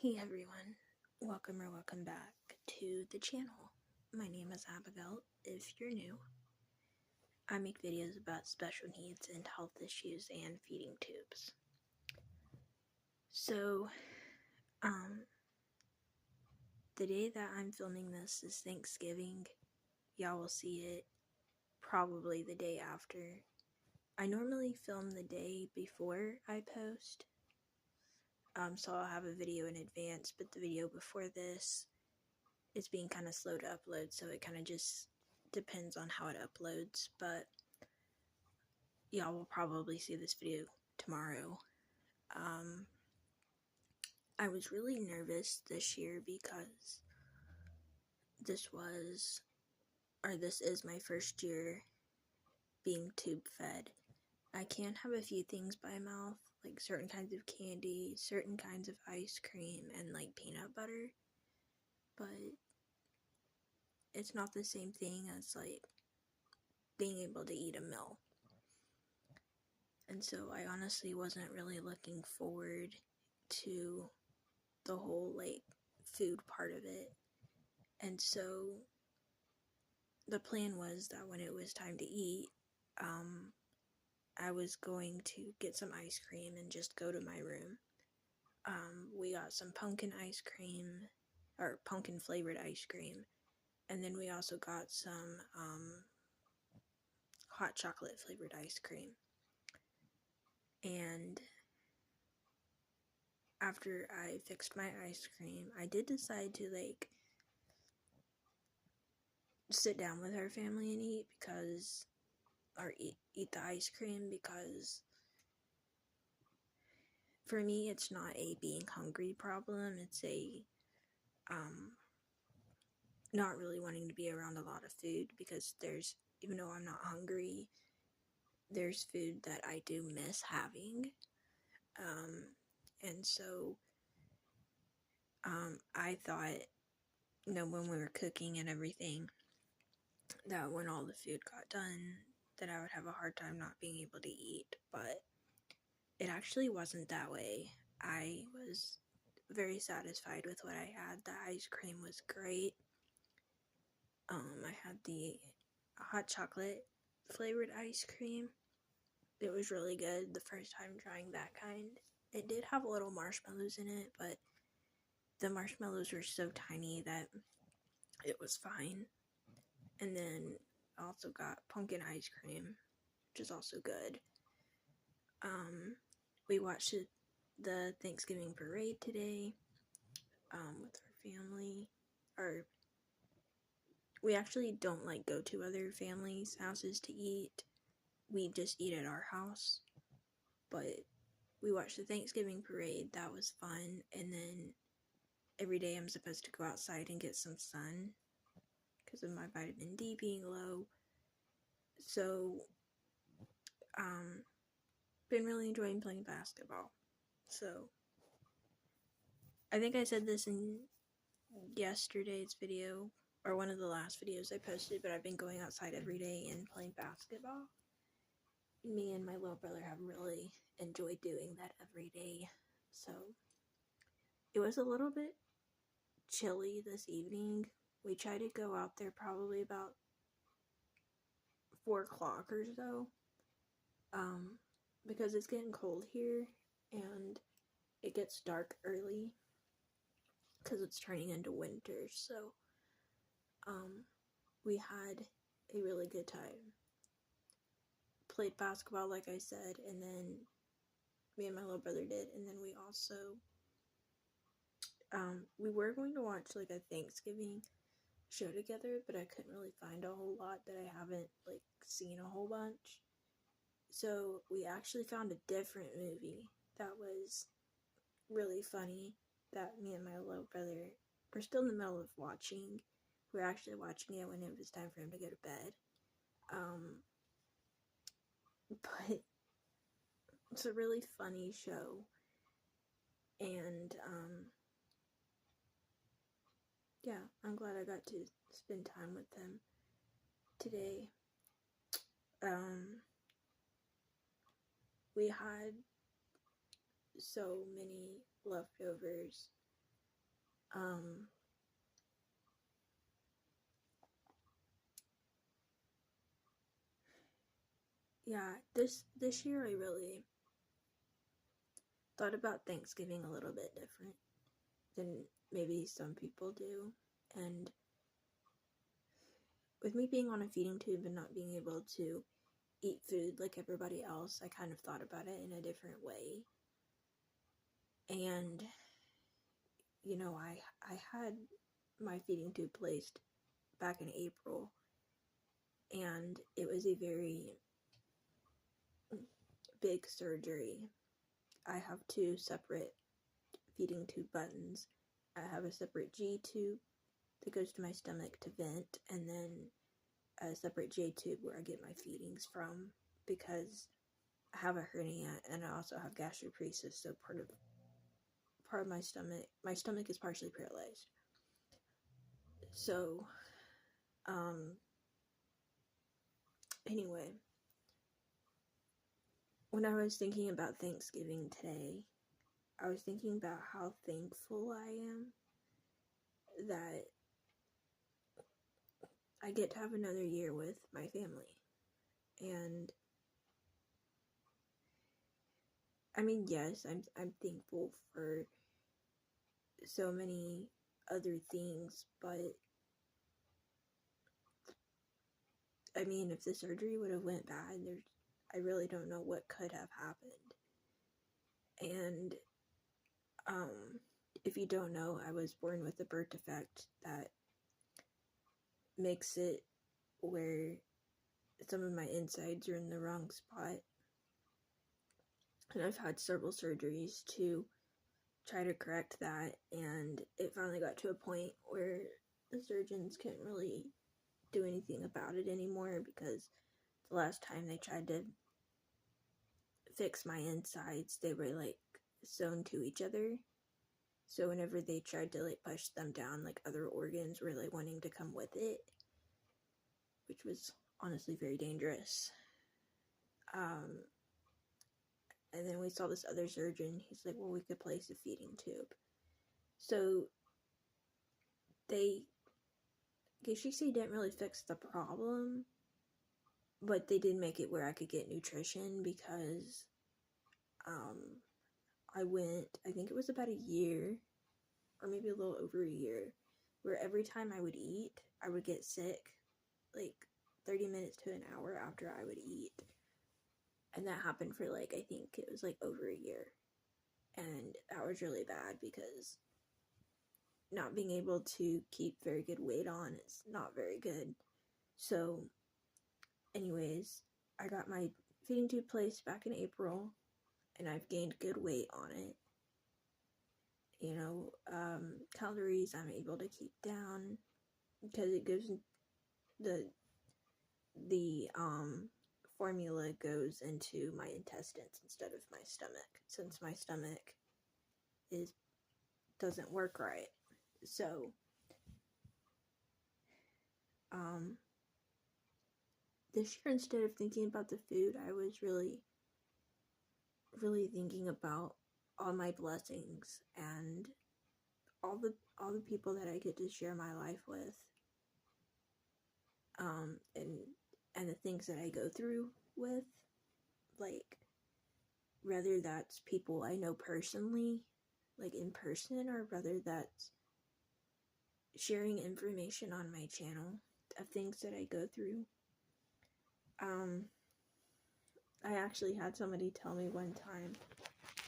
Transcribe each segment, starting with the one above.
Hey everyone, welcome back to the channel. My name is Abigail. If you're new, I make videos about special needs and health issues and feeding tubes. So, the day that I'm filming this is Thanksgiving. Y'all will see it probably the day after. I normally film the day before I post, so I'll have a video in advance, but the video before this is being kind of slow to upload, so it kind of just depends on how it uploads, but y'all will probably see this video tomorrow. I was really nervous this year because this is my first year being tube fed. I can have a few things by mouth, like certain kinds of candy, certain kinds of ice cream, and like peanut butter, but it's not the same thing as like being able to eat a meal. And so I honestly wasn't really looking forward to the whole like food part of it. And so the plan was that when it was time to eat, I was going to get some ice cream and just go to my room. We got some pumpkin ice cream, or pumpkin flavored ice cream, and then we also got some hot chocolate flavored ice cream. And after I fixed my ice cream, I did decide to like sit down with our family and eat eat the ice cream, because for me it's not a being hungry problem, it's a not really wanting to be around a lot of food, because even though I'm not hungry, there's food that I do miss having. And so I thought, when we were cooking and everything, that when all the food got done, that I would have a hard time not being able to eat, but it actually wasn't that way. I was very satisfied with what I had. The ice cream was great. I had the hot chocolate flavored ice cream. It was really good the first time trying that kind. It did have little marshmallows in it, but the marshmallows were so tiny that it was fine. And then I also got pumpkin ice cream, which is also good. We watched the Thanksgiving parade today with our family. We actually don't like go to other families' houses to eat. We just eat at our house. But we watched the Thanksgiving parade. That was fun. And then every day I'm supposed to go outside and get some sun because of my vitamin D being low. So, been really enjoying playing basketball. So, I think I said this in yesterday's video, or one of the last videos I posted, but I've been going outside every day and playing basketball. Me and my little brother have really enjoyed doing that every day. So, it was a little bit chilly this evening. We tried to go out there probably about 4 o'clock or so, because it's getting cold here and it gets dark early because it's turning into winter. So we had a really good time. Played basketball, like I said, and then me and my little brother did, and then we also we were going to watch like a Thanksgiving show together, but I couldn't really find a whole lot that I haven't like seen a whole bunch. So we actually found a different movie that was really funny that me and my little brother were still in the middle of watching. We were actually watching it when it was time for him to go to bed. But it's a really funny show. And yeah, I'm glad I got to spend time with them today. We had so many leftovers Um, yeah, this year I really thought about Thanksgiving a little bit different than maybe some people do. And with me being on a feeding tube and not being able to eat food like everybody else, I kind of thought about it in a different way. And you know, I had my feeding tube placed back in April, and it was a very big surgery. I have two separate feeding tube buttons. I have a separate G tube that goes to my stomach to vent, and then a separate J tube where I get my feedings from, because I have a hernia and I also have gastroparesis, so part of my stomach is partially paralyzed. So, anyway, when I was thinking about Thanksgiving today, I was thinking about how thankful I am that I get to have another year with my family. And I mean, yes, I'm thankful for so many other things, but I mean, if the surgery would have went bad, I really don't know what could have happened. And if you don't know, I was born with a birth defect that makes it where some of my insides are in the wrong spot. And I've had several surgeries to try to correct that, and it finally got to a point where the surgeons couldn't really do anything about it anymore, because the last time they tried to fix my insides, they were like sewn to each other. So whenever they tried to like push them down, like other organs were like wanting to come with it, which was honestly very dangerous. And then we saw this other surgeon. He's like, well, we could place a feeding tube. So they, guess you say, didn't really fix the problem, but they did make it where I could get nutrition, because I went, I think it was about a year, or maybe a little over a year, where every time I would eat, I would get sick, like 30 minutes to an hour after I would eat. And that happened for like, I think it was like over a year. And that was really bad, because not being able to keep very good weight on is not very good. So, anyways, I got my feeding tube placed back in April, and I've gained good weight on it. You know, calories I'm able to keep down, because it goes the formula goes into my intestines instead of my stomach, since my stomach doesn't work right. So this year, instead of thinking about the food, I was really thinking about all my blessings and all the people that I get to share my life with, and the things that I go through with, like, whether that's people I know personally, like in person, or whether that's sharing information on my channel of things that I go through. I actually had somebody tell me one time,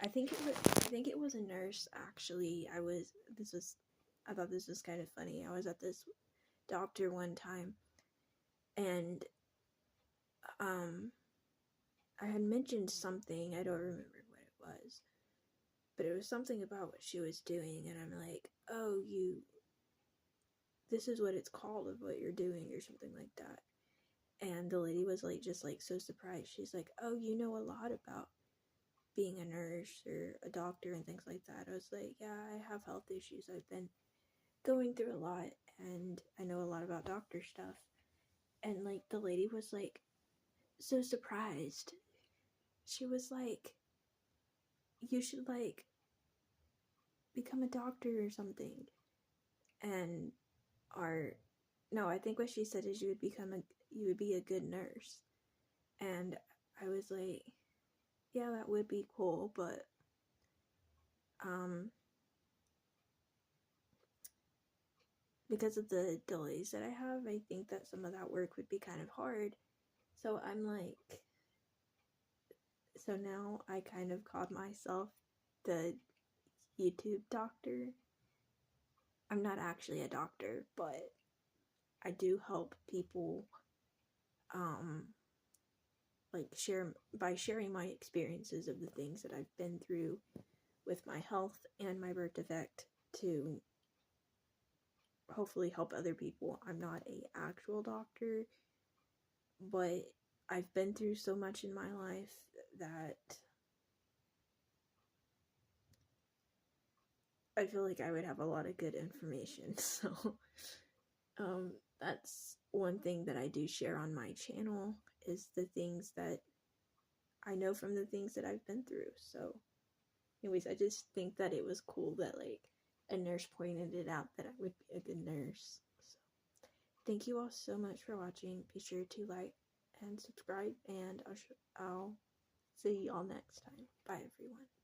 I think it was a nurse, actually. I thought this was kind of funny. I was at this doctor one time, and I had mentioned something, I don't remember what it was, but it was something about what she was doing, and I'm like, oh, this is what it's called, of what you're doing, or something like that. And the lady was like, just like so surprised. She's like, oh, you know a lot about being a nurse or a doctor and things like that. I was like, yeah, I have health issues. I've been going through a lot, and I know a lot about doctor stuff. And like the lady was like so surprised. She was like, you should like become a doctor or something. and I think what she said is you would be a good nurse. And I was like, yeah, that would be cool, but because of the delays that I have, I think that some of that work would be kind of hard. So I'm like, so now I kind of called myself the YouTube doctor. I'm not actually a doctor, but I do help people like sharing my experiences of the things that I've been through with my health and my birth defect to hopefully help other people. I'm not a actual doctor, but I've been through so much in my life that I feel like I would have a lot of good information. So that's one thing that I do share on my channel, is the things that I know from the things that I've been through. So anyways, I just think that it was cool that like a nurse pointed it out that I would be a good nurse. So thank you all so much for watching. Be sure to like and subscribe, and I'll see you all next time. Bye everyone.